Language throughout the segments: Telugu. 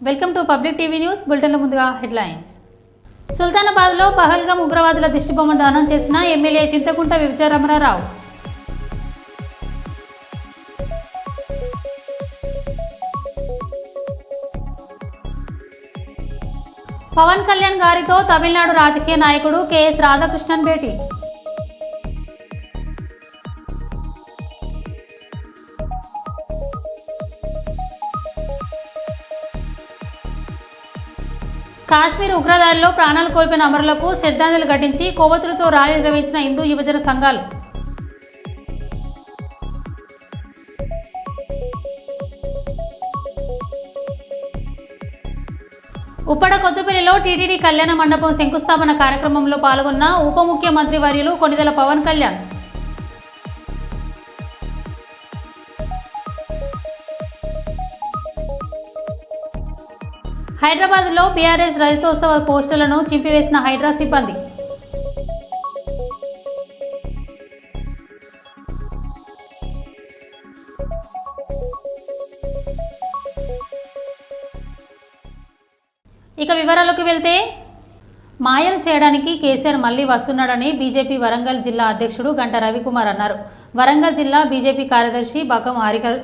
Welcome to public TV news. బులెటిన్ల ముందుగా హెడ్లైన్స్. సుల్తానాబాద్లో పహల్గామ్ ఉగ్రవాదుల దిష్టిబొమ్మ దానం చేసిన ఎమ్మెల్యే చింతకుంట విజయరమణారావు. పవన్ కళ్యాణ్ గారితో తమిళనాడు రాజకీయ నాయకుడు కెఎస్ రాధాకృష్ణన్ భేటీ. కాశ్మీర్ ఉగ్రదాడిలో ప్రాణాలు కోల్పోయిన అమరులకు శ్రద్ధాంజలి ఘటించి కొవ్వొత్తులతో ర్యాలీ నిర్వహించిన హిందూ యువజన సంఘాలు. ఉప్పడ కొత్తపల్లిలో టీటీడీ కళ్యాణ మండపం శంకుస్థాపన కార్యక్రమంలో పాల్గొన్న ఉప ముఖ్యమంత్రి వర్యులు కొణిదెల పవన్ కళ్యాణ్. హైదరాబాద్లో బీఆర్ఎస్ రజతోత్సవ పోస్టర్లను చింపివేసిన హైడ్రా సిబ్బంది. ఇక వివరాలకు వెళ్తే, మాయలు చేయడానికి కేసీఆర్ మళ్లీ వస్తున్నాడని బీజేపీ వరంగల్ జిల్లా అధ్యక్షుడు గంట రవికుమార్ అన్నారు. వరంగల్ జిల్లా బీజేపీ కార్యదర్శి బకం హరికర్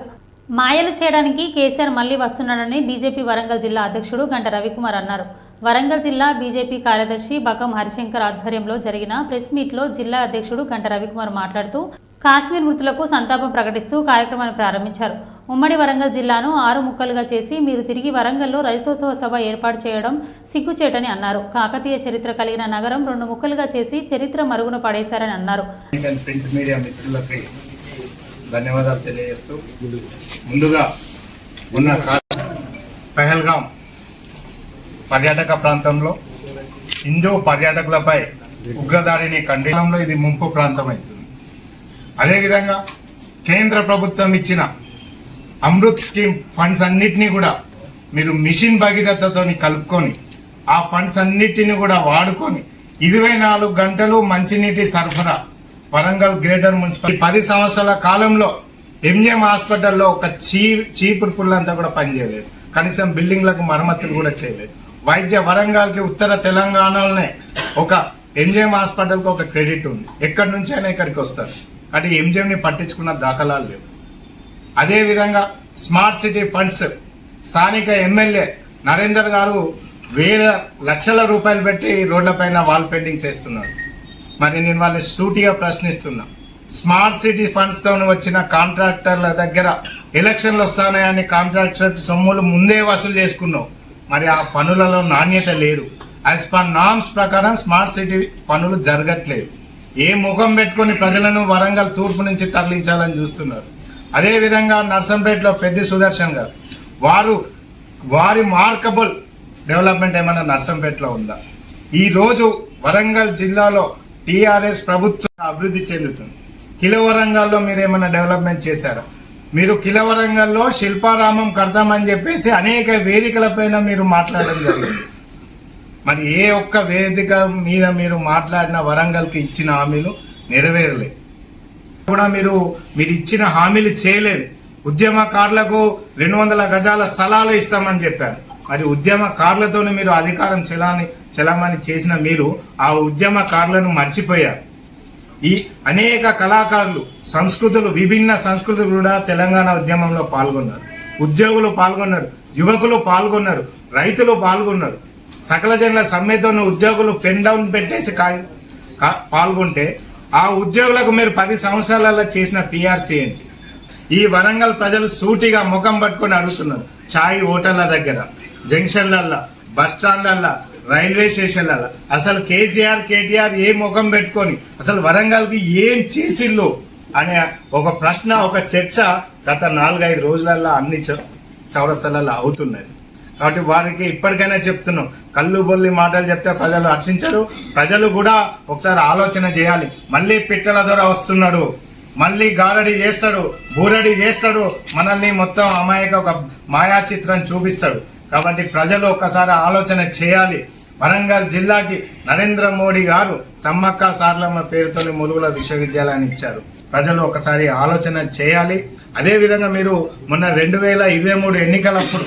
మాయలు చేయడానికి కేసీఆర్ మళ్లీ వస్తున్నాడని బీజేపీ వరంగల్ జిల్లా అధ్యక్షుడు గంట రవికుమార్ అన్నారు. వరంగల్ జిల్లా బీజేపీ కార్యదర్శి బకం హరిశంకర్ ఆధ్వర్యంలో జరిగిన ప్రెస్ మీట్లో జిల్లా అధ్యక్షుడు గంట రవికుమార్ మాట్లాడుతూ కాశ్మీర్ మృతులకు సంతాపం ప్రకటిస్తూ కార్యక్రమాన్ని ప్రారంభించారు. ఉమ్మడి వరంగల్ జిల్లాను 6 ముక్కలుగా చేసి మీరు తిరిగి వరంగల్లో రజతోత్సవ సభ ఏర్పాటు చేయడం సిగ్గుచేటని అన్నారు. కాకతీయ చరిత్ర కలిగిన నగరం 2 ముక్కలుగా చేసి చరిత్ర మరుగున పడేశారని అన్నారు. ధన్యవాదాలు తెలియజేస్తూ, ముందుగా ఉన్న పహల్గామ్ పర్యాటక ప్రాంతంలో హిందూ పర్యాటకులపై ఉగ్రదాడిని ఖండించడంలో ఇది ముంపు ప్రాంతం అవుతుంది. అదేవిధంగా కేంద్ర ప్రభుత్వం ఇచ్చిన అమృత్ స్కీమ్ ఫండ్స్ అన్నిటినీ కూడా మీరు మిషన్ భగీరథతో కలుపుకొని ఆ ఫండ్స్ అన్నిటిని కూడా వాడుకొని 24 గంటలు మంచినీటి సరఫరా వరంగల్ గ్రేటర్ మున్సిపల్ 10 సంవత్సరాల కాలంలో ఎంజిఎం హాస్పిటల్లో ఒక చీపురు పుల్లంతా కూడా పనిచేయలేదు. కనీసం బిల్డింగ్లకు మరమ్మతులు కూడా చేయలేదు. వైద్య వరంగల్కి ఉత్తర తెలంగాణలోనే ఒక ఎంజిఎం హాస్పిటల్కి ఒక క్రెడిట్ ఉంది. ఎక్కడి నుంచి అయినా ఇక్కడికి వస్తారు. అంటే ఎంజిఎంని పట్టించుకున్న దాఖలాలు లేవు. అదేవిధంగా స్మార్ట్ సిటీ ఫండ్స్ స్థానిక ఎమ్మెల్యే నరేందర్ గారు వేల లక్షల రూపాయలు పెట్టి రోడ్లపైన వాల్ పెయింటింగ్స్ వేస్తున్నారు. మరి నేను వాళ్ళని సూటిగా ప్రశ్నిస్తున్నా, స్మార్ట్ సిటీ ఫండ్స్ తో వచ్చిన కాంట్రాక్టర్ల దగ్గర ఎలక్షన్లు వస్తాయని కాంట్రాక్టర్ సొమ్ములు ముందే వసూలు చేసుకున్నావు. మరి ఆ పనులలో నాణ్యత లేదు. యాజ్ పర్ నామ్స్ ప్రకారం స్మార్ట్ సిటీ పనులు జరగట్లేదు. ఏ ముఖం పెట్టుకుని ప్రజలను వరంగల్ తూర్పు నుంచి తరలించాలని చూస్తున్నారు. అదేవిధంగా నర్సంపేటలో పెద్ద సుదర్శన్ గారు వారి మార్కబుల్ డెవలప్మెంట్ ఏమైనా నర్సంపేటలో ఉందా? ఈ రోజు వరంగల్ జిల్లాలో టీఆర్ఎస్ ప్రభుత్వం అభివృద్ధి చెందుతుంది. కిలవరంగల్లో మీరు ఏమైనా డెవలప్మెంట్ చేశారా? మీరు కిలవరంగల్లో శిల్పారామం కడతామని చెప్పేసి అనేక వేదికలపైన మీరు మాట్లాడడం జరిగింది. మరి ఏ ఒక్క వేదిక మీద మీరు మాట్లాడిన వరంగల్కి ఇచ్చిన హామీలు నెరవేరలేదు. కూడా మీరు ఇచ్చిన హామీలు చేయలేదు. ఉద్యమకారులకు 200 గజాల స్థలాలు ఇస్తామని చెప్పారు. మరి ఉద్యమకారులతో మీరు అధికారం చలామణి చేసిన మీరు ఆ ఉద్యమకారులను మర్చిపోయారు. ఈ అనేక కళాకారులు విభిన్న సంస్కృతులు కూడా తెలంగాణ ఉద్యమంలో పాల్గొన్నారు. ఉద్యోగులు పాల్గొన్నారు, యువకులు పాల్గొన్నారు, రైతులు పాల్గొన్నారు. సకల జనుల సమ్మెతో ఉద్యోగులు పెన్ డౌన్ పెట్టేసి పాల్గొంటే ఆ ఉద్యోగులకు మీరు 10 సంవత్సరాలలో చేసిన పిఆర్సీ ఏంటి? ఈ వరంగల్ ప్రజలు సూటిగా ముఖం పట్టుకొని అడుగుతున్నారు. చాయ్ హోటళ్ల దగ్గర, జంక్షన్లల్లా, బస్ స్టాండ్లల్లా, రైల్వే స్టేషన్లల్లా అసలు కేటీఆర్ ఏ ముఖం పెట్టుకొని అసలు వరంగల్ కి ఏం చేసిల్లు అనే ఒక ప్రశ్న, ఒక చర్చ గత 4-5 రోజులల్లో అన్ని చౌరస్తలలో అవుతున్నది. కాబట్టి వారికి ఇప్పటికైనా చెప్తున్నాం, కళ్ళు బొల్లి మాటలు చెప్తే ప్రజలు హర్షించరు. ప్రజలు కూడా ఒకసారి ఆలోచన చేయాలి. మళ్ళీ పిట్టల ద్వారా వస్తున్నాడు, మళ్ళీ గారడి చేస్తాడు, బూరడి చేస్తాడు, మనల్ని మొత్తం అమాయక ఒక మాయా చిత్రం చూపిస్తాడు. కాబట్టి ప్రజలు ఒకసారి ఆలోచన చేయాలి. వరంగల్ జిల్లాకి నరేంద్ర మోడీ గారు సమ్మక్క సారలమ్మ పేరుతో ములుగుల విశ్వవిద్యాలయాన్ని ఇచ్చారు. ప్రజలు ఒకసారి ఆలోచన చేయాలి. అదేవిధంగా మీరు మొన్న 2023 ఎన్నికలప్పుడు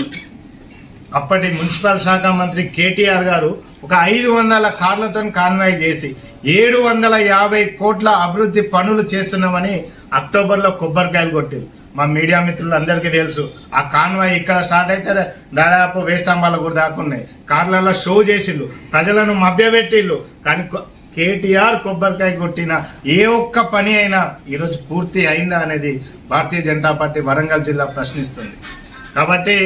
అప్పటి మున్సిపల్ శాఖ మంత్రి కేటీఆర్ గారు ఒక 500 కార్లతో కాన్వాయ్ చేసి 750 కోట్ల అభివృద్ధి పనులు చేస్తున్నామని అక్టోబర్లో కొబ్బరికాయలు కొట్టింది. మా మీడియా మిత్రులందరికీ తెలుసు. ఆ కాన్వాయ్ ఇక్కడ స్టార్ట్ అయితే దాదాపు వేస్తంబాల కూడా దాకున్నాయి. కార్లలో షో చేసిళ్ళు, ప్రజలను మభ్యపెట్టిళ్ళు. కానీ కేటీఆర్ కొబ్బరికాయ కొట్టిన ఏ ఒక్క పని అయినా ఈరోజు పూర్తి అయిందా అనేది భారతీయ జనతా పార్టీ వరంగల్ జిల్లా ప్రశ్నిస్తుంది. కాబట్టి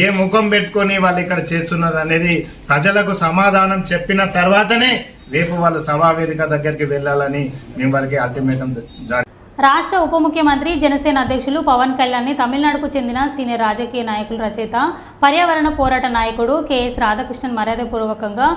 ఏ ముఖం పెట్టుకొని వాళ్ళు ఇక్కడ చేస్తున్నారు అనేది ప్రజలకు సమాధానం చెప్పిన తర్వాతనే రేపు వాళ్ళు సభావేదిక దగ్గరికి వెళ్ళాలని మేము వారికి అల్టిమేటం జారీ. రాష్ట్ర ఉప ముఖ్యమంత్రి జనసేన అధ్యక్షులు పవన్ కళ్యాణ్ని తమిళనాడుకు చెందిన సీనియర్ రాజకీయ నాయకులు రచయిత పర్యావరణ పోరాట నాయకుడు కెఎస్ రాధాకృష్ణన్ మర్యాదపూర్వకంగా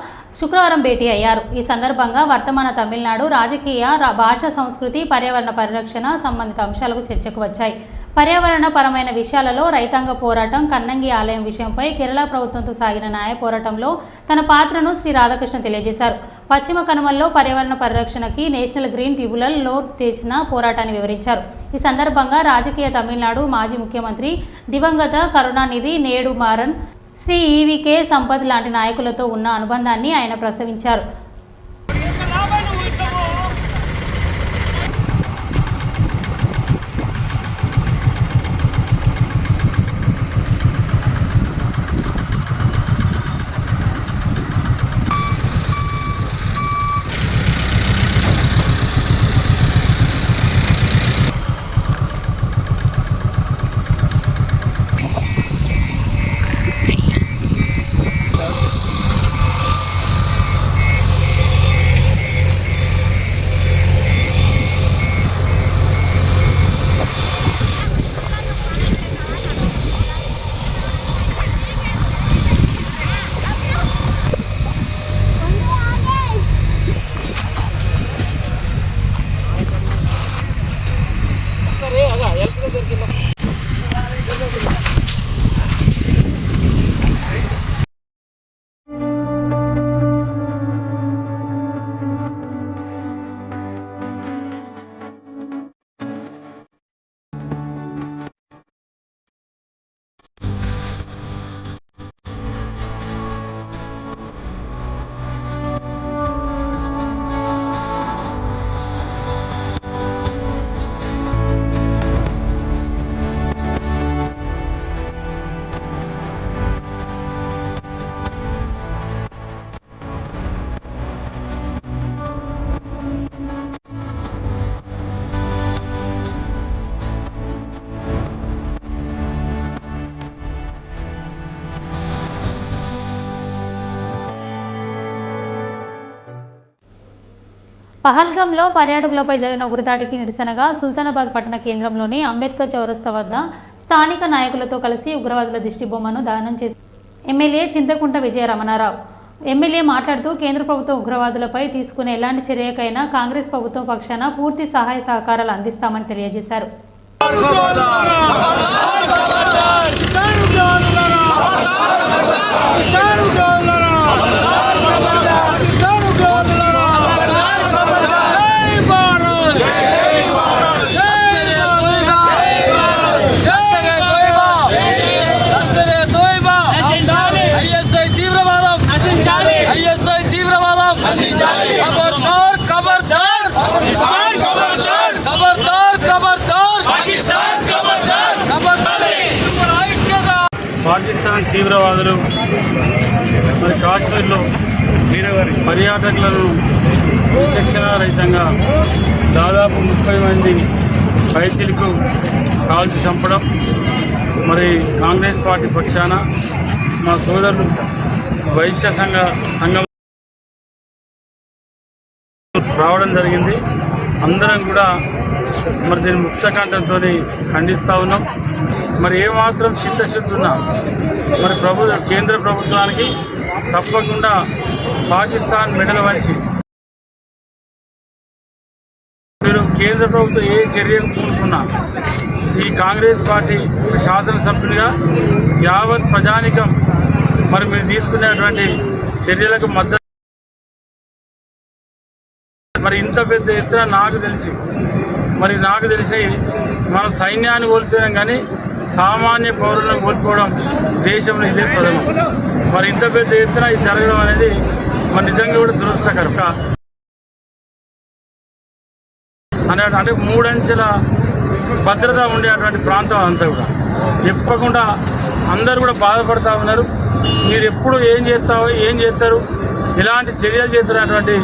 శుక్రవారం భేటీ అయ్యారు. ఈ సందర్భంగా వర్తమాన తమిళనాడు రాజకీయ, భాష, సంస్కృతి, పర్యావరణ పరిరక్షణ సంబంధిత అంశాలకు చర్చకు వచ్చాయి. పర్యావరణ పరమైన విషయాలలో రైతాంగ పోరాటం, కన్నంగి ఆలయం విషయంపై కేరళ ప్రభుత్వంతో సాగిన న్యాయ పోరాటంలో తన పాత్రను శ్రీ రాధాకృష్ణ తెలియజేశారు. పశ్చిమ కనుమల్లో పర్యావరణ పరిరక్షణకి నేషనల్ గ్రీన్ ట్రిబ్యునల్లో చేసిన పోరాటాన్ని వివరించారు. ఈ సందర్భంగా రాజకీయ తమిళనాడు మాజీ ముఖ్యమంత్రి దివంగత కరుణానిధి నేడు మారన్, శ్రీ ఈవీకే సంపత్ లాంటి నాయకులతో ఉన్న అనుబంధాన్ని ఆయన ప్రస్తావించారు. పహల్గాంలో పర్యాటకులపై జరిగిన ఉగ్రదాడికి నిరసనగా సుల్తానాబాద్ పట్టణ కేంద్రంలోని అంబేద్కర్ చౌరస్తా వద్ద స్థానిక నాయకులతో కలిసి ఉగ్రవాదుల దిష్టిబొమ్మను దహనం చేసి ఎమ్మెల్యే చింతకుంట విజయరమణారావు. ఎమ్మెల్యే మాట్లాడుతూ కేంద్ర ప్రభుత్వం ఉగ్రవాదులపై తీసుకునే ఎలాంటి చర్యకైనా కాంగ్రెస్ ప్రభుత్వం పక్షాన పూర్తి సహాయ సహకారాలు అందిస్తామని తెలియజేశారు. పాకిస్తాన్ తీవ్రవాదులు మరి కాశ్మీర్లో పర్యాటకులను విచక్షణారహితంగా దాదాపు 30 మంది రైతులకు కాల్చి చంపడం, మరి కాంగ్రెస్ పార్టీ పక్షాన మా సోదరులు వైశ్య సంఘం రావడం జరిగింది. అందరం కూడా మరి దీన్ని ముక్తకంఠంతో ఖండిస్తూ ఉన్నాం. మరి ఏమాత్రం చిత్తశుద్ధి ఉన్నా మరి కేంద్ర ప్రభుత్వానికి తప్పకుండా పాకిస్తాన్ మెడలు వంచి మీరు కేంద్ర ప్రభుత్వం ఏ చర్యకు పూనుకున్నా ఈ కాంగ్రెస్ పార్టీ శాసనసభ్యునిగా యావత్ ప్రజానికం మరి మీరు తీసుకునేటువంటి చర్యలకు మద్దతు. మరి ఇంత పెద్ద ఎత్తున నాకు తెలిసి మనం సైన్యాన్ని కోల్పోయాం, కానీ సామాన్య పౌరులను కోల్పోవడం దేశంలో ఇదే ప్రథమం. మరి ఇంత పెద్ద ఎత్తున ఇది జరగడం అనేది మరి నిజంగా కూడా దురదృష్టకరం. అంటే 3 అంచెల భద్రత ఉండేటువంటి ప్రాంతం అంతా కూడా చెప్పకుండా అందరూ కూడా బాధపడుతూ ఉన్నారు. మీరు ఎప్పుడు ఏం చేస్తారు, ఎలాంటి చర్యలు చేస్తున్నటువంటి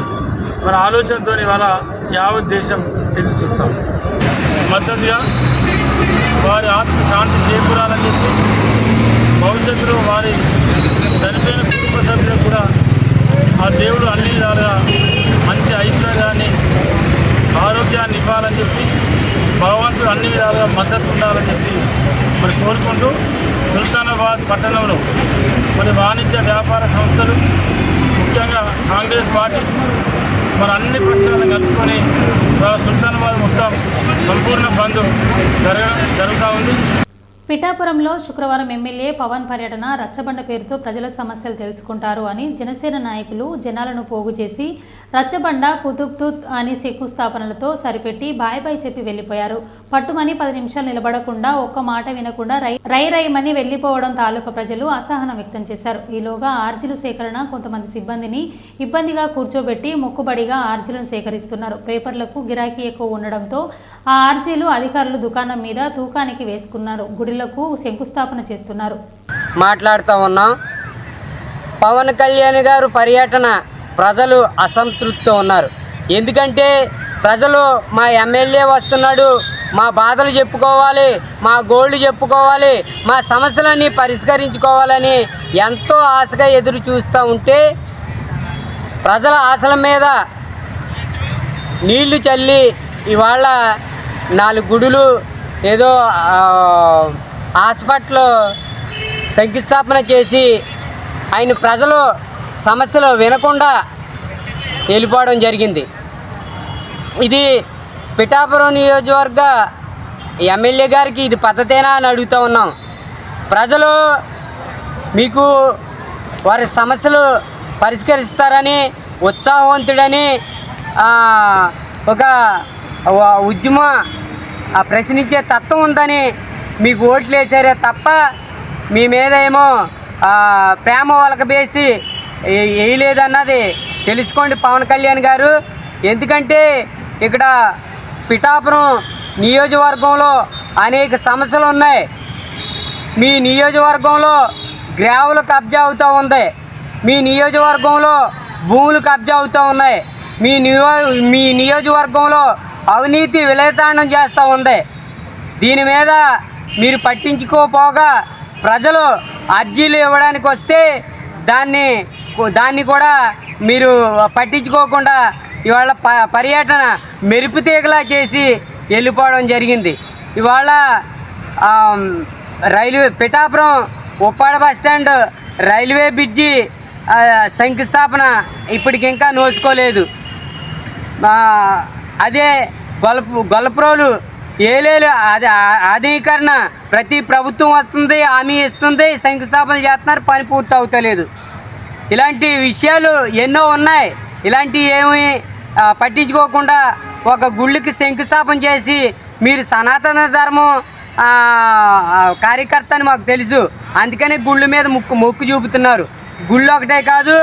మన ఆలోచనతో ఇవాళ యావత్ దేశం ఎదురు చూస్తాం. మద్దతుగా వారి ఆత్మ శాంతి చేకూరాలని చెప్పి భవిష్యత్తులో వారి చనిపోయిన కుటుంబ సభ్యులకు కూడా ఆ దేవుడు అన్ని విధాలుగా మంచి ఐశ్వర్యాన్ని ఆరోగ్యాన్ని ఇవ్వాలని చెప్పి భగవంతుడు అన్ని విధాలుగా మద్దతు ఉండాలని చెప్పి మరి కోరుకుంటూ సుల్తానాబాద్ పట్టణంలో మరి వాణిజ్య వ్యాపార సంస్థలు ముఖ్యంగా కాంగ్రెస్ పార్టీ మరి అన్ని పక్షాలను కలుపుకొని సుల్తానాబాద్ మొత్తం సంపూర్ణ బంద్ జరుగుతూ ఉంది. పిఠాపురంలో శుక్రవారం ఎమ్మెల్యే పవన్ పర్యటన రచ్చబండ పేరుతో ప్రజల సమస్యలు తెలుసుకుంటారు అని జనసేన నాయకులు జనాలను పోగు చేసి రచ్చబండ కుతుబ్తూత్ అని శంకుస్థాపనలతో సరిపెట్టి బాయ్ బాయ్ చెప్పి వెళ్లిపోయారు. పట్టుమని 10 నిమిషాలు నిలబడకుండా ఒక్క మాట వినకుండా రైమని వెళ్లిపోవడం తాలూకా ప్రజలు అసహనం వ్యక్తం చేశారు. ఈలోగా ఆర్జీలు సేకరణ కొంతమంది సిబ్బందిని ఇబ్బందిగా కూర్చోబెట్టి మొక్కుబడిగా ఆర్జీలను సేకరిస్తున్నారు. పేపర్లకు గిరాకీ ఎక్కువ ఉండడంతో ఆ ఆర్జీలు అధికారులు దుకాణం మీద తూకానికి వేసుకున్నారు. గుడిలకు శంకుస్థాపన చేస్తున్నారు. మాట్లాడుతూ ఉన్నాం. పవన్ కళ్యాణ్ గారు పర్యటన ప్రజలు అసంతృప్తితో ఉన్నారు. ఎందుకంటే ప్రజలు మా ఎమ్మెల్యే వస్తున్నాడు, మా బాధలు చెప్పుకోవాలి, మా గోళ్ళు చెప్పుకోవాలి, మా సమస్యలన్నీ పరిష్కరించుకోవాలని ఎంతో ఆశగా ఎదురు చూస్తూ ఉంటే ప్రజల ఆశల మీద నీళ్లు చల్లి ఇవాళ 4 గుడులు ఏదో హాస్పిటల్ శంకుస్థాపన చేసి ఆయన ప్రజలు సమస్యలు వినకుండా వెళ్ళిపోవడం జరిగింది. ఇది పిఠాపురం నియోజకవర్గ ఎమ్మెల్యే గారికి ఇది పద్ధతేనా అని అడుగుతూ ఉన్నాం. ప్రజలు మీకు వారి సమస్యలు పరిష్కరిస్తారని ఉత్సాహవంతుడని ఒక ఉద్యమ ప్రశ్నించే తత్వం ఉందని మీకు ఓట్లు వేసారే తప్ప మీ మీద ఏమో ప్రేమ వలకబేసి వేయలేదన్నది తెలుసుకోండి పవన్ కళ్యాణ్ గారు. ఎందుకంటే ఇక్కడ పిఠాపురం నియోజకవర్గంలో అనేక సమస్యలు ఉన్నాయి. మీ నియోజకవర్గంలో గ్రావులు కబ్జా అవుతూ ఉంది, మీ నియోజకవర్గంలో భూములు కబ్జా అవుతూ ఉన్నాయి, మీ నియోజకవర్గంలో అవినీతి విలేతాండం చేస్తూ ఉంది. దీని మీద మీరు పట్టించుకోపోగా ప్రజలు అర్జీలు ఇవ్వడానికి వస్తే దాన్ని కూడా మీరు పట్టించుకోకుండా ఇవాళ పర్యటన మెరుపు తీగలా చేసి వెళ్ళిపోవడం జరిగింది. ఇవాళ Pithapuram Uppada bus stand railway bridge శంకుస్థాపన ఇప్పటికింకా నోచుకోలేదు. అదే గొల్లప్రోలు ఏలేలు ఆధునీకరణ ప్రతి ప్రభుత్వం వస్తుంది, హామీ ఇస్తుంది, శంకుస్థాపన చేస్తున్నారు, పని పూర్తి అవుతలేదు. ఇలాంటి విషయాలు ఎన్నో ఉన్నాయి. ఇలాంటివి ఏమి పట్టించుకోకుండా ఒక గుళ్ళకి శంకుస్థాపన చేసి మీరు సనాతన ధర్మం కార్యకర్త అని మాకు తెలుసు, అందుకనే గుళ్ళ మీద మొక్కు చూపుతున్నారు. గుళ్ళు ఒకటే కాదు,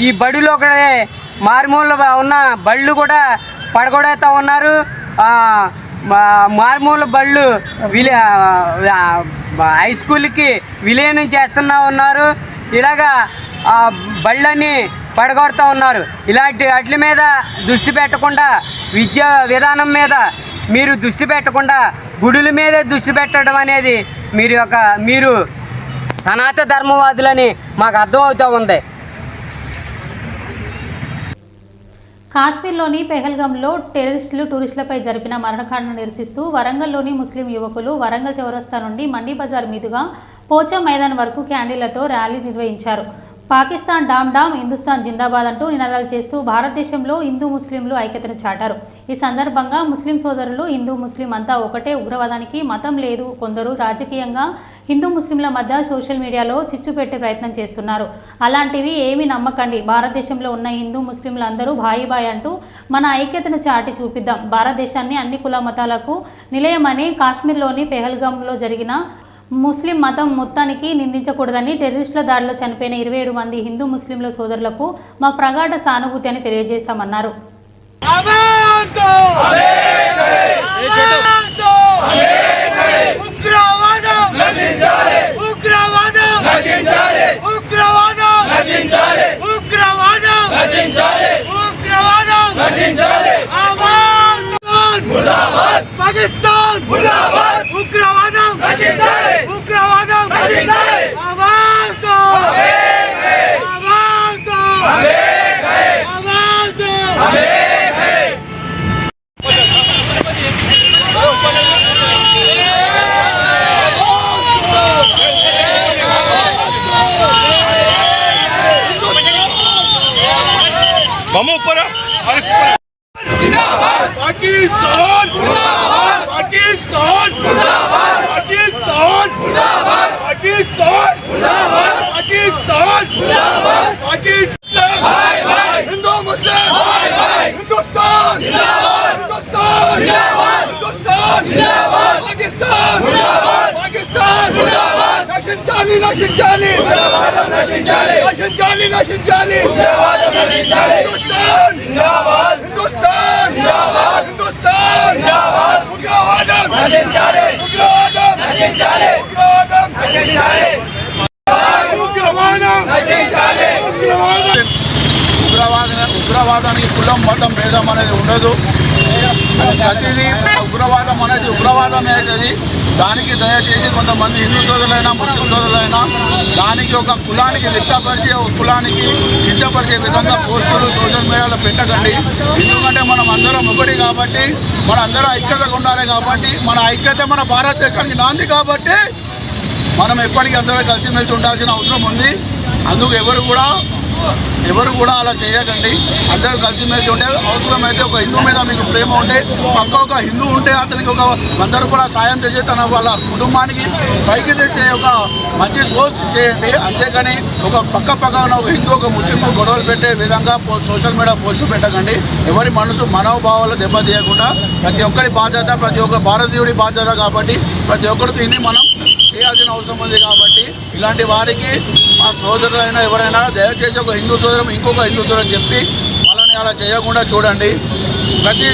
ఈ బడులు ఒకటే మారుమూల ఉన్న బళ్ళు కూడా పడగొడేస్తూ ఉన్నారు. మారుమూల బళ్ళు హై స్కూల్కి విలీనం చేస్తున్నా ఉన్నారు. ఇలాగా బళ్ళని పడగొడుతూ ఉన్నారు. ఇలాంటి వాటి మీద దృష్టి పెట్టకుండా, విద్యా విధానం మీద మీరు దృష్టి పెట్టకుండా గుడుల మీదే దృష్టి పెట్టడం అనేది మీరు సనాతన ధర్మవాదులని మాకు అర్థమవుతూ ఉంది. కాశ్మీర్లోని పెహల్గాంలో టెర్రరిస్టులు టూరిస్టులపై జరిపిన మరణకాండను నిరసిస్తూ వరంగల్లోని ముస్లిం యువకులు వరంగల్ చౌరస్తా నుండి మండీ బజార్ మీదుగా పోచా మైదాన్ వరకు క్యాండిళ్లతో ర్యాలీ నిర్వహించారు. పాకిస్తాన్ డామ్ డామ్, హిందుస్థాన్ జిందాబాద్ అంటూ నినాదాలు చేస్తూ భారతదేశంలో హిందూ ముస్లింలు ఐక్యతను చాటారు. ఈ సందర్భంగా ముస్లిం సోదరులు హిందూ ముస్లిం అంతా ఒకటే, ఉగ్రవాదానికి మతం లేదు, కొందరు రాజకీయంగా హిందూ ముస్లింల మధ్య సోషల్ మీడియాలో చిచ్చు పెట్టే ప్రయత్నం చేస్తున్నారు, అలాంటివి ఏమీ నమ్మకండి, భారతదేశంలో ఉన్న హిందూ ముస్లింలు అందరూ భాయి భాయ్ అంటూ మన ఐక్యతను చాటి చూపిద్దాం, భారతదేశాన్ని అన్ని కుల మతాలకు నిలయమని కాశ్మీర్లోని పెహల్గాంలో జరిగిన ముస్లిం మతం మొత్తానికి నిందించకూడదని టెర్రరిస్టుల దాడిలో చనిపోయిన 27 మంది హిందూ ముస్లింల సోదరులకు మా ప్రగాఢ సానుభూతి అని తెలియజేస్తామన్నారు. पाकिस्तान मुर्दाबाद उग्रवादम नशिंచాలి उग्रवादम नशिंచాలి आवाज दो आवाज दो आवाज दो मम्मा ऊपर पाकिस्तान मुर्दाबाद पाकिस्तान मुर्दाबाद पाकिस्तान मुर्दाबाद पाकिस्तान मुर्दाबाद पाकिस्तान मुर्दाबाद पाकिस्तान भाई भाई हिंदू मुस्लिम भाई भाई हिंदुस्तान जिंदाबाद हिंदुस्तान जिंदाबाद हिंदुस्तान जिंदाबाद पाकिस्तान मुर्दाबाद पाकिस्तान मुर्दाबाद नशिंచాలి नशिंచాలి उग्रवादम नशिंచాలి नशिंచాలి नशिंచాలి उग्रवादम नशिंచాలి हिंदुस्तान जिंदाबाद हिंदुस्तान जिंदाबाद हिंदुस्तान जिंदाबाद उग्रवादम नशिंచాలి उग्रवादम नशिंచాలి उग्रवादम नशिंచాలి उग्रवादम नशिंచాలి ఉగ్రవాదానికి కులం మతం భేదం అనేది ఉండదు. ప్రతిదీ ఉగ్రవాదం అనేది ఉగ్రవాదమే అవుతుంది. దానికి దయచేసి కొంతమంది హిందూ సోదరులైనా ముస్లిం సోదరులైనా దానికి ఒక కులానికి వ్యక్తపరిచి ఒక కులానికి కించపరిచే విధంగా పోస్టులు సోషల్ మీడియాలో పెట్టకండి. ఎందుకంటే మనం అందరం ఒకటి కాబట్టి మన అందరం ఐక్యతగా ఉండాలి కాబట్టి మన ఐక్యత మన భారతదేశానికి నాంది కాబట్టి మనం ఎప్పటికీ అందరం కలిసిమెలిసి ఉండాల్సిన అవసరం ఉంది. అందుకు ఎవరు కూడా అలా చేయకండి. అందరూ కలిసిమెలిసి ఉంటే అవసరమైతే ఒక హిందూ మీద మీకు ప్రేమ ఉంటే పక్క ఒక హిందూ ఉంటే అతనికి ఒక అందరూ కూడా సాయం చేసి తన వాళ్ళ కుటుంబానికి పైకి తెచ్చే ఒక మంచి సోర్స్ చేయండి. అంతేకాని ఒక పక్కన ఒక హిందూ ఒక ముస్లిం గొడవలు పెట్టే విధంగా సోషల్ మీడియా పోస్టులు పెట్టకండి. ఎవరి మనోభావాలు దెబ్బతీయకుండా ప్రతి ఒక్కరి బాధ్యత ప్రతి ఒక్క భారతీయుడి బాధ్యత కాబట్టి ప్రతి ఒక్కరితో ఇన్ని మనం చేయాల్సిన అవసరం ఉంది. కాబట్టి ఇలాంటి వారికి మా సోదరులైనా ఎవరైనా దయచేసి ఒక హిందూ సోదరం ఇంకొక హిందూ సోదరం చెప్పి వాళ్ళని అలా చేయకుండా చూడండి. ప్రతి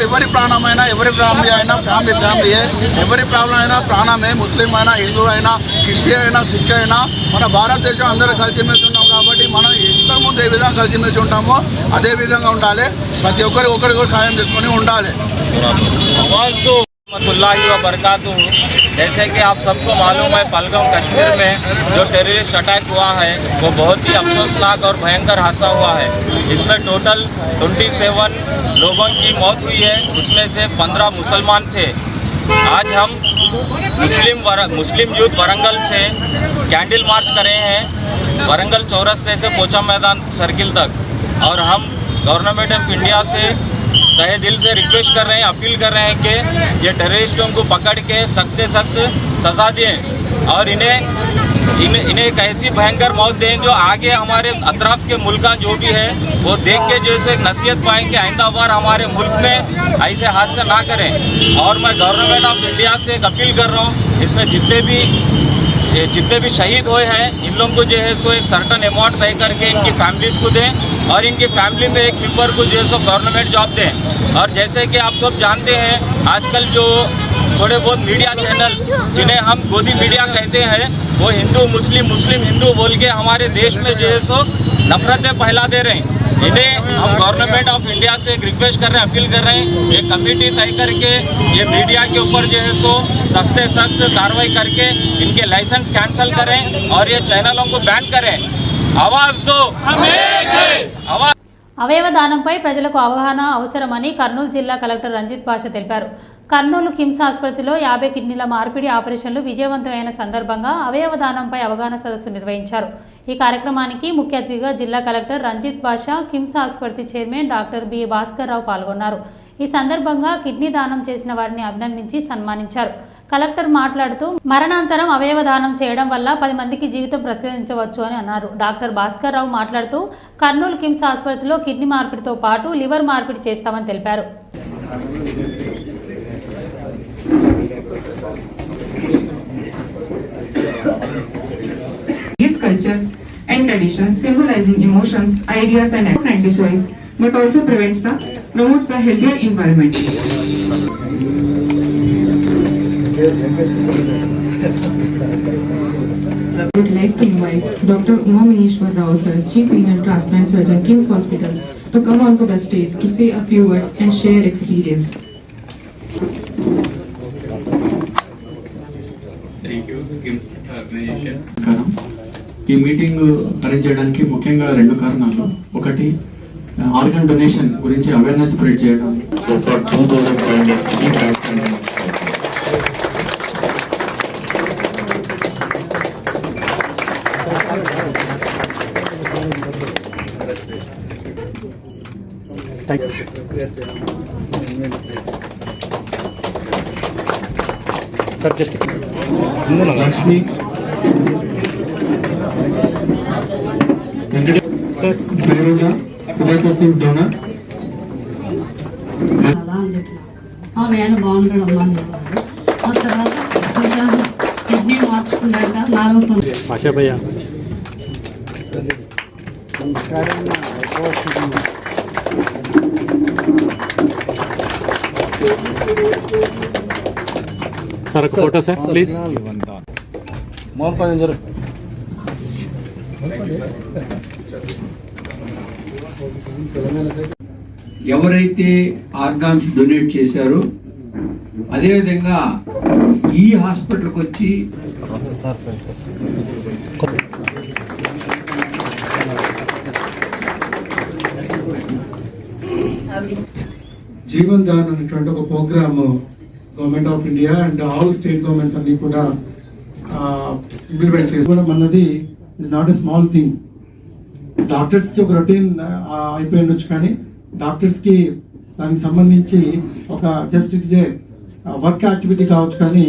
ఎవరి ప్రాణమైనా ఎవరి ఫ్యామిలీ అయినా ఫ్యామిలీయే, ఎవరి ప్రాబ్లం అయినా ప్రాణమే. ముస్లిం అయినా హిందూ అయినా క్రిస్టియన్ అయినా సిక్ అయినా మన భారతదేశం అందరూ కలిసిమెలిసి ఉన్నాం కాబట్టి మనం ఇంతకుముందు ఏ విధంగా కలిసిమెలిసి ఉంటామో అదే విధంగా ఉండాలి. ప్రతి ఒకరికి సాయం చేసుకొని ఉండాలి. रहमतुल्लाहि व बरकातुहू। जैसे कि आप सबको मालूम है पहलगाम कश्मीर में जो टेररिस्ट अटैक हुआ है वो बहुत ही अफसोसनाक और भयंकर हादसा हुआ है। इसमें टोटल 27 लोगों की मौत हुई है, उसमें से 15 मुसलमान थे। आज हम मुस्लिम यूथ वरंगल से कैंडल मार्च कर रहे हैं वरंगल चौरस्ते से पोचा मैदान सर्किल तक, और हम गवर्नमेंट ऑफ इंडिया से तहे दिल से रिक्वेस्ट कर रहे हैं, अपील कर रहे हैं कि ये टेररिस्टों को पकड़ के सख्त से सख्त सज़ा दें और इन्हें एक ऐसी भयंकर मौत दें जो आगे हमारे अतराफ के मुल्क जो भी है वो देख के जैसे एक नसीहत पाएँ कि आइंदा बार हमारे मुल्क में ऐसे हादसे ना करें। और मैं गवर्नमेंट ऑफ इंडिया से एक अपील कर रहा हूँ, इसमें जितने भी शहीद हुए हैं इन लोगों को जो है सो एक सर्टन अमाउंट तय करके इनकी फैमिलीज़ को दें और इनकी फैमिली में एक मेंबर को जो है सो गवर्नमेंट जॉब दें। और जैसे कि आप सब जानते हैं आजकल जो थोड़े बहुत मीडिया चैनल जिन्हें हम गोदी मीडिया कहते हैं वो हिंदू मुस्लिम हिंदू बोल के हमारे देश में जो है सो नफरतें फैला दे रहे हैं। इन्हें हम गवर्नमेंट ऑफ इंडिया से एक रिक्वेस्ट कर रहे हैं, अपील कर रहे हैं, एक कमेटी तय करके ये मीडिया के ऊपर जो है सो सख्त से सख्त कार्रवाई करके इनके लाइसेंस कैंसिल करें और ये चैनलों को बैन करें। आवाज़ दो आवाज़। అవయవ దానంపై ప్రజలకు అవగాహన అవసరమని కర్నూలు జిల్లా కలెక్టర్ రంజిత్ భాష తెలిపారు. కర్నూలు కిమ్స్ ఆసుపత్రిలో 50 కిడ్నీల మార్పిడి ఆపరేషన్లు విజయవంతమైన సందర్భంగా అవయవ దానంపై అవగాహన సదస్సు నిర్వహించారు. ఈ కార్యక్రమానికి ముఖ్య అతిథిగా జిల్లా కలెక్టర్ రంజిత్ భాష, కిమ్స్ ఆసుపత్రి chairman doctor B Bhaskar Rao పాల్గొన్నారు. ఈ సందర్భంగా కిడ్నీ దానం చేసిన వారిని అభినందించి సన్మానించారు. కలెక్టర్ మాట్లాడుతూ మరణాంతరం అవయవ దానం చేయడం వల్ల 10 మందికి జీవితం ప్రసాదించవచ్చు అని అన్నారు. డాక్టర్ భాస్కర్ రావు మాట్లాడుతూ కర్నూలు కిమ్స్ ఆసుపత్రిలో కిడ్నీ మార్పిడితో పాటు లివర్ మార్పిడి చేస్తామని తెలిపారు. culture and traditions, symbolizing emotions, ideas and anti-choice, but also promotes a healthier environment. I would like to invite Dr. Uma Maheshwar Rao sir, Chief Renal Transplant Surgeon, King's Hospital, to come onto the stage to say a few words and share experience. Thank you, King's Organization. ఈ మీటింగ్ అరేంజ్ చేయడానికి ముఖ్యంగా 2 కారణాలు. ఒకటి, ఆర్గన్ డొనేషన్ గురించి అవేర్నెస్ స్ప్రెడ్ చేయడం. So for 2500 లక్ష్మి ఫైరోజా హృదయకోసం డోనర్. నేను బాగుండడం అన్నవాడు. ఆ తర్వాత కిడ్నీ మార్చుకున్నాక 4వ సంవత్సరం సార్ ఫోటో సార్ ప్లీజ్. ఎవరైతే ఆర్గాన్స్ డొనేట్ చేశారో అదేవిధంగా ఈ హాస్పిటల్కి వచ్చి జీవన్ దాన్ అనేటువంటి ఒక programme government of India and all state governments అన్ని కూడా ఇంప్లిమెంట్ చేసుకోవడం అన్నది నాట్ ఎ స్మాల్ థింగ్. డాక్టర్స్కి ఒక రొటీన్ అయిపోయి ఉండొచ్చు, కానీ డాక్టర్స్కి దానికి సంబంధించి ఒక just it's a work activity కావచ్చు, కానీ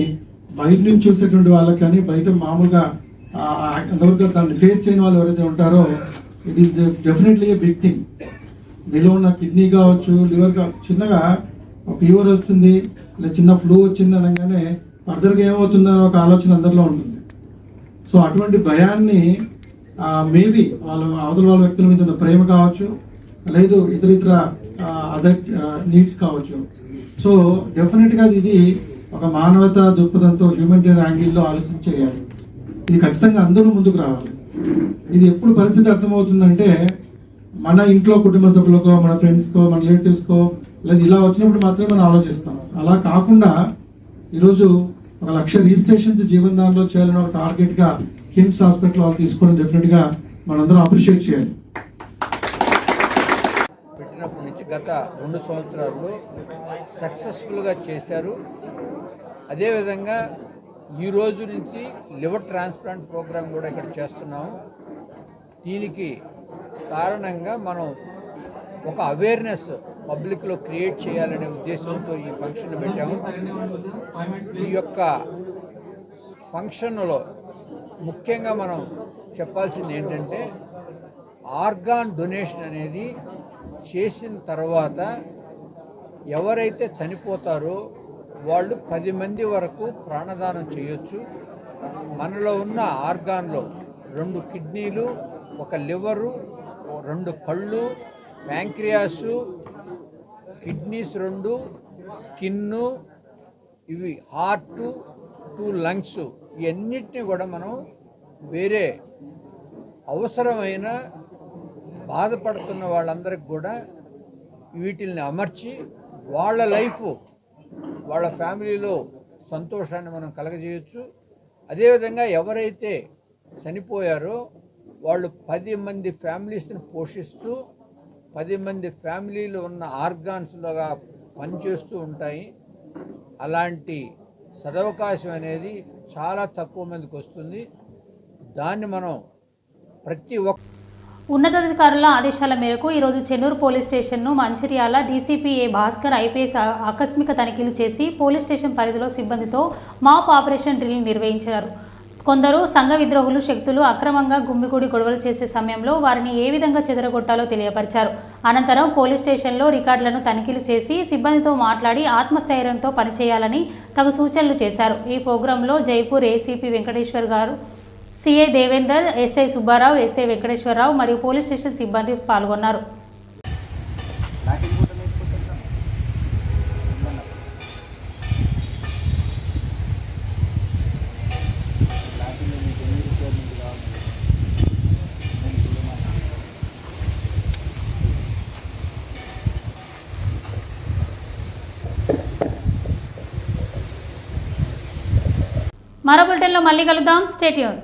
బయట నుంచి చూసేటువంటి వాళ్ళకి కానీ బయట మామూలుగా అంతవరకు దాన్ని ఫేస్ చేయని వాళ్ళు ఎవరైతే ఉంటారో it is definitely a big thing. మీలో ఉన్న కిడ్నీ కావచ్చు, లివర్ కావచ్చు, చిన్నగా ఒక ఫీవర్ వస్తుంది లేదా చిన్న ఫ్లూ వచ్చింది అనగానే ఫర్దర్గా ఏమవుతుందని ఒక ఆలోచన అందరిలో ఉంటుంది. సో అటువంటి భయాన్ని మేబీ అవతల వాళ్ళ వ్యక్తుల మీద ఉన్న ప్రేమ కావచ్చు, లేదు ఇతర అదర్ నీడ్స్ కావచ్చు. సో డెఫినెట్గా ఇది ఒక మానవతా దృక్పథంతో హ్యూమనిటేరియన్ యాంగిల్లో ఆలోచించేయాలి. ఇది ఖచ్చితంగా అందరూ ముందుకు రావాలి. ఇది ఎప్పుడు పరిస్థితి అర్థమవుతుందంటే మన ఇంట్లో కుటుంబ సభ్యులకో, మన ఫ్రెండ్స్కో, మన రిలేటివ్స్కో, లేదా ఇలా వచ్చినప్పుడు మాత్రమే మనం ఆలోచిస్తాం. అలా కాకుండా ఈరోజు 1 లక్ష రిజిస్ట్రేషన్స్ జీవన్ దాన్లో చేయాలని ఒక టార్గెట్గా కిమ్స్ హాస్పిటల్ వాళ్ళు తీసుకోవడం డెఫినెట్గా మనందరం అప్రిషియేట్ చేయాలి. పెట్టినప్పటి నుంచి గత 2 సంవత్సరాల్లో సక్సెస్ఫుల్గా చేశారు. అదేవిధంగా ఈ రోజు నుంచి లివర్ ట్రాన్స్ప్లాంట్ ప్రోగ్రాం కూడా ఇక్కడ చేస్తున్నాము. దీనికి కారణంగా మనం ఒక అవేర్నెస్ పబ్లిక్లో క్రియేట్ చేయాలనే ఉద్దేశంతో ఈ ఫంక్షన్ పెట్టాము. ఈ యొక్క ఫంక్షన్లో ముఖ్యంగా మనం చెప్పాల్సింది ఏంటంటే ఆర్గాన్ డొనేషన్ అనేది చేసిన తర్వాత ఎవరైతే చనిపోతారో వాళ్ళు 10 మంది వరకు ప్రాణదానం చేయొచ్చు. మనలో ఉన్న ఆర్గాన్లో 2 కిడ్నీలు, 1 లివరు, 2 కళ్ళు, ప్యాంక్రియాసు, కిడ్నీస్ 2, స్కిన్ను, ఇవి హార్టు, 2 లంగ్స్, ఇవన్నిటిని కూడా మనం వేరే అవసరమైన బాధపడుతున్న వాళ్ళందరికీ కూడా వీటిల్ని అమర్చి వాళ్ళ లైఫ్, వాళ్ళ ఫ్యామిలీలో సంతోషాన్ని మనం కలగజేయచ్చు. అదేవిధంగా ఎవరైతే చనిపోయారో వాళ్ళు 10 మంది ఫ్యామిలీస్ని పోషిస్తూ 10 మంది ఫ్యామిలీలు ఉన్న ఆర్గాన్స్లోగా పనిచేస్తూ ఉంటాయి. అలాంటి సదవకాశం అనేది చాలా తక్కువ మందికి వస్తుంది. దాన్ని మనం ప్రతి ఒక్క ఉన్నతాధికారుల ఆదేశాల మేరకు ఈరోజు చెన్నూరు పోలీస్ స్టేషన్ను మంచిర్యాల డీసీపీ ఏ భాస్కర్ ఐపీఎస్ ఆకస్మిక తనిఖీలు చేసి పోలీస్ స్టేషన్ పరిధిలో సిబ్బందితో మాప్ ఆపరేషన్ డ్రిల్ నిర్వహించారు. కొందరు సంఘ విద్రోహులు శక్తులు అక్రమంగా గుమ్మిగూడి గొడవలు చేసే సమయంలో వారిని ఏ విధంగా చెదరగొట్టాలో తెలియపరిచారు. అనంతరం పోలీస్ స్టేషన్లో రికార్డులను తనిఖీలు చేసి సిబ్బందితో మాట్లాడి ఆత్మస్థైర్యంతో పనిచేయాలని తగు సూచనలు చేశారు. ఈ ప్రోగ్రాంలో జైపూర్ ఏసీపీ వెంకటేశ్వర్ గారు, CI Devender, SI Subbarao, SI Venkateswara Rao మరియు పోలీస్ స్టేషన్ సిబ్బంది పాల్గొన్నారు. మరో బులెటిన్లో మళ్ళీ కలుద్దాం. Stay tune.